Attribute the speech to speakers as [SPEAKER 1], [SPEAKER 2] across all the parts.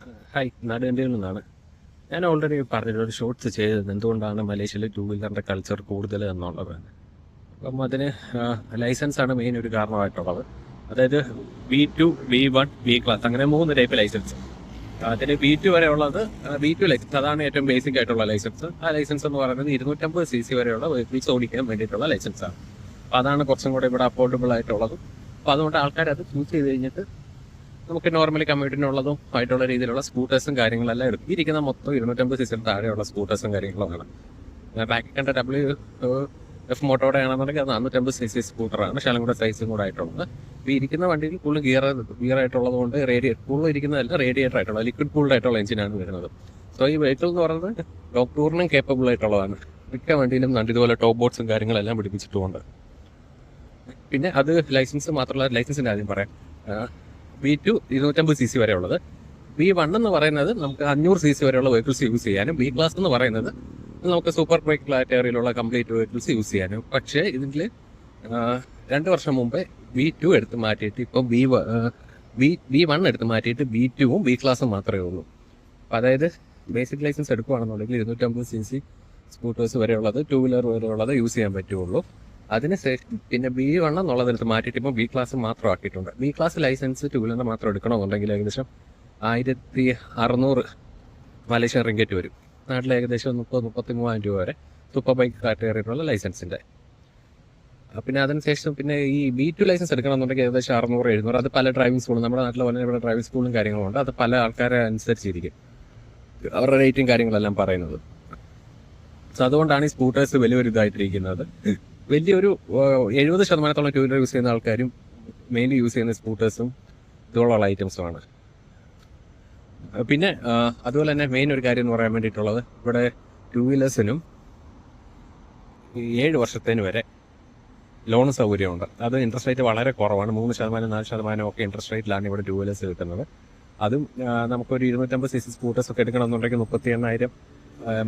[SPEAKER 1] Hi, നാടുകണ്ടിയിൽ നിന്നാണ്. ഞാൻ already പറഞ്ഞിട്ട് ഒരു ഷോർട്സ് ചെയ്തത് എന്തുകൊണ്ടാണ് മലേഷ്യയിൽ ടൂ വീലറിൻ്റെ കൾച്ചർ കൂടുതൽ എന്നുള്ളത്. അപ്പം അതിന് ലൈസൻസാണ് മെയിൻ ഒരു കാരണമായിട്ടുള്ളത്. അതായത് B2, B1, B ക്ലാസ് അങ്ങനെ 3 ടൈപ്പ് ലൈസൻസ്. അതിന് B2 വരെ ഉള്ളത് B2 ലൈസൻസ്, അതാണ് ഏറ്റവും ബേസിക് ആയിട്ടുള്ള ലൈസൻസ്. ആ ലൈസൻസ് എന്ന് പറയുന്നത് 250cc വരെയുള്ള വെഹിക്കിൾസ് ഓടിക്കാൻ വേണ്ടിയിട്ടുള്ള ലൈസൻസാണ്. അപ്പോൾ അതാണ് കുറച്ചും കൂടെ ഇവിടെ അഫോർഡബിൾ ആയിട്ടുള്ളത്. അപ്പോൾ അതുകൊണ്ട് ആൾക്കാർ അത് ചൂസ് ചെയ്ത് കഴിഞ്ഞിട്ട് നമുക്ക് നോർമലി കമ്മ്യൂട്ടിനുള്ളതും ആയിട്ടുള്ള രീതിയിലുള്ള സ്കൂട്ടേഴ്സും കാര്യങ്ങളെല്ലാം എടുക്കും. ഇരിക്കുന്ന മൊത്തം 250cc താഴെയുള്ള സ്കൂട്ടേഴ്സും കാര്യങ്ങളുമാണ്. ബാക്കി കണ്ട WF മോട്ടോടെ ആണെന്നുണ്ടെങ്കിൽ അത് 450cc സ്കൂട്ടറാണ്, ശകലം കൂടെ സൈസും കൂടെ ആയിട്ടുള്ളത്. ഇപ്പോൾ ഇരിക്കുന്ന വണ്ടിയിൽ കൂടുതൽ ഗിയർ ആയിട്ടുള്ളത് കൊണ്ട് കൂടുതൽ ഇരിക്കുന്നതല്ല, റേഡിയേറ്റർ ആയിട്ടുള്ള ലിക്വിഡ് കൂൾഡ് ആയിട്ടുള്ള എഞ്ചിനാണ് വരുന്നത്. സോ ഈ വെഹിക്കിൾ എന്ന് പറയുന്നത് ലോങ് ടൂറിനും കേപ്പബിൾ ആയിട്ടുള്ളതാണ്. മിക്ക വണ്ടിയിലും ഇതുപോലെ ടോപ്പ് ബോർഡ്സും കാര്യങ്ങളെല്ലാം പിടിപ്പിച്ചിട്ടുമുണ്ട്. പിന്നെ അത് ലൈസൻസ് മാത്രമല്ല, ലൈസൻസിൻ്റെ ആദ്യം പറയാം. B2 250cc വരെ ഉള്ളത്. B1 എന്ന് പറയുന്നത് നമുക്ക് 500cc വരെയുള്ള വെഹിക്കിൾസ് യൂസ് ചെയ്യാനും, B ക്ലാസ് എന്ന് പറയുന്നത് നമുക്ക് സൂപ്പർ ബൈക്ക് കാറ്റഗറിയിലുള്ള കംപ്ലീറ്റ് വെഹിക്കിൾസ് യൂസ് ചെയ്യാനും. പക്ഷേ ഇതിൽ 2 വർഷം മുമ്പേ B2 എടുത്ത് മാറ്റിയിട്ട് ഇപ്പോൾ B1 എടുത്ത് മാറ്റിയിട്ട് B2ഉം B ക്ലാസ്സും മാത്രമേ ഉള്ളൂ. അപ്പോൾ അതായത് ബേസിക് ലൈസൻസ് എടുക്കുകയാണെന്നുണ്ടെങ്കിൽ 250cc സ്കൂട്ടേഴ്സ് വരെയുള്ളത്, 2 വീലർ വരെയുള്ളത് യൂസ് ചെയ്യാൻ പറ്റുള്ളൂ. അതിനുശേഷം പിന്നെ B1 എന്നുള്ളതെടുത്ത് മാറ്റിയിട്ട് ഇപ്പോൾ B ക്ലാസ് മാത്രം ആക്കിയിട്ടുണ്ട്. B ക്ലാസ് ലൈസൻസ് 2 വീലറിന് മാത്രം എടുക്കണമെന്നുണ്ടെങ്കിൽ ഏകദേശം 1600 മലേഷ്യൻ റിങ്കറ്റ് വരും. നാട്ടിൽ ഏകദേശം 30-33,000 രൂപ വരെ സൂപ്പർ ബൈക്ക് കാറ്റഗറിയിലുള്ള ലൈസൻസിൻ്റെ. പിന്നെ അതിനുശേഷം പിന്നെ ഈ B2 ലൈസൻസ് എടുക്കണമെന്നുണ്ടെങ്കിൽ ഏകദേശം 600-700. അത് പല ഡ്രൈവിംഗ് സ്കൂളും, നമ്മുടെ നാട്ടിൽ വളരെ ഇവിടെ ഡ്രൈവിംഗ് സ്കൂളും കാര്യങ്ങളുണ്ട്. അത് പല ആൾക്കാരെ അനുസരിച്ചിരിക്കും അവരുടെ റേറ്റും കാര്യങ്ങളെല്ലാം പറയുന്നത്. സോ അതുകൊണ്ടാണ് ഈ സ്കൂട്ടേഴ്സ് വലിയൊരു ഇതായിട്ടിരിക്കുന്നത്. വലിയൊരു 70% 2 വീലർ യൂസ് ചെയ്യുന്ന ആൾക്കാരും മെയിൻലി യൂസ് ചെയ്യുന്ന സ്കൂട്ടേഴ്സും ഇതുപോലുള്ള ഐറ്റംസുമാണ്. പിന്നെ അതുപോലെ തന്നെ മെയിൻ ഒരു കാര്യം എന്ന് പറയാൻ വേണ്ടിയിട്ടുള്ളത്, ഇവിടെ 2 വീലേഴ്സിനും 7 വർഷത്തേന് വരെ ലോൺ സൗകര്യമുണ്ട്. അത് ഇൻട്രസ്റ്റ് റേറ്റ് വളരെ കുറവാണ്. 3%, 4% ഒക്കെ ഇൻട്രസ്റ്റ് റേറ്റിലാണ് ഇവിടെ 2 വീലേഴ്സ് കിട്ടുന്നത്. അതും നമുക്കൊരു 250cc സ്കൂട്ടേഴ്സ് ഒക്കെ എടുക്കണമെന്നുണ്ടെങ്കിൽ 38,000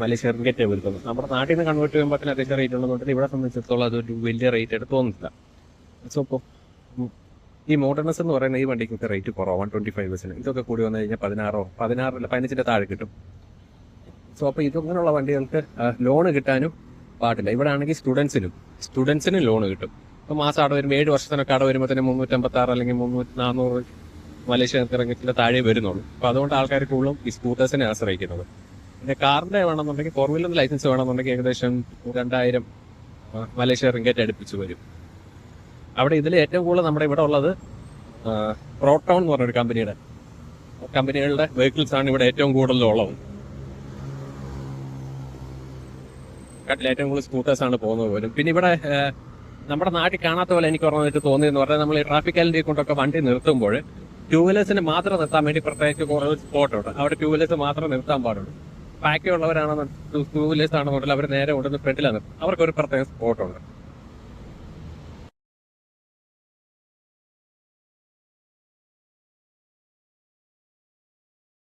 [SPEAKER 1] മലേഷ്യ റിങ്കറ്റ് വരുത്തുന്നത്. നമ്മുടെ നാട്ടിൽ നിന്ന് കൺവേർട്ട് ചെയ്യുമ്പോൾ അത്യാവശ്യം റേറ്റ് ഉള്ളതുകൊണ്ട് ഇവിടെ സംബന്ധിച്ചിടത്തോളം അതൊരു വലിയ റേറ്റ് ആയിട്ട് തോന്നുന്നില്ല. സോ ഇപ്പോൾ ഈ മോഡേണസ് എന്ന് പറയുന്ന ഈ വണ്ടിക്കൊക്കെ റേറ്റ് കുറവാണ്, 125 ഇതൊക്കെ കൂടി വന്നു കഴിഞ്ഞാൽ 15 താഴെ കിട്ടും. സോ അപ്പോൾ ഇതങ്ങനെയുള്ള വണ്ടികൾക്ക് ലോണ് കിട്ടാനും പാടില്ല. ഇവിടെ ആണെങ്കിൽ സ്റ്റുഡൻസിനും ലോണ് കിട്ടും. ഇപ്പോൾ മാസം അടവ് വരുമ്പോൾ 7 വർഷത്തിനൊക്കെ അടവ് വരുമ്പോൾ തന്നെ 356 അല്ലെങ്കിൽ 400 മലേഷ്യ റിങ്കറ്റിൻ്റെ താഴെ വരുന്നുള്ളൂ. അപ്പോൾ അതുകൊണ്ട് ആൾക്കാർ കൂടുതലും ഈ സ്കൂട്ടേഴ്സിനെ ആശ്രയിക്കുന്നത്. പിന്നെ കാറിൻ്റെ വേണമെന്നുണ്ടെങ്കിൽ, 4 വീലറിൻ്റെ ലൈസൻസ് വേണമെന്നുണ്ടെങ്കിൽ ഏകദേശം 2000 മലേഷ്യ റിങ്കറ്റ് അടുപ്പിച്ച് വരും. അവിടെ ഇതിൽ ഏറ്റവും കൂടുതൽ നമ്മുടെ ഇവിടെ ഉള്ളത് പ്രോട്ടോൺ എന്ന് പറഞ്ഞൊരു കമ്പനികളുടെ വെഹിക്കിൾസ് ആണ് ഇവിടെ ഏറ്റവും കൂടുതലുള്ളത്. ഏറ്റവും കൂടുതൽ സ്കൂട്ടേഴ്സാണ് പോകുന്നത് പോലും. പിന്നെ ഇവിടെ നമ്മുടെ നാട്ടിൽ കാണാത്ത പോലെ എനിക്ക് ഓർമ്മ തോന്നിയെന്ന് പറഞ്ഞാൽ, നമ്മൾ ഈ ട്രാഫിക് ആലിറ്റി കൊണ്ടൊക്കെ വണ്ടി നിർത്തുമ്പോൾ 2 വീലേഴ്സിന് മാത്രം നിർത്താൻ വേണ്ടി പ്രത്യേകിച്ച് കുറേ സ്പോട്ടുണ്ട്. അവിടെ 2 വീലേഴ്സ് മാത്രം നിർത്താൻ പാടുള്ളൂ. ബാക്കിയുള്ളവരാണെന്ന് 2 വീലേഴ്സ് ആണെന്നുണ്ടെങ്കിൽ അവർ നേരെ ഉണ്ടെന്ന് ഫ്രണ്ടിലാണ് നിർത്തും. അവർക്കൊരു പ്രത്യേക സ്പോട്ടുണ്ട്.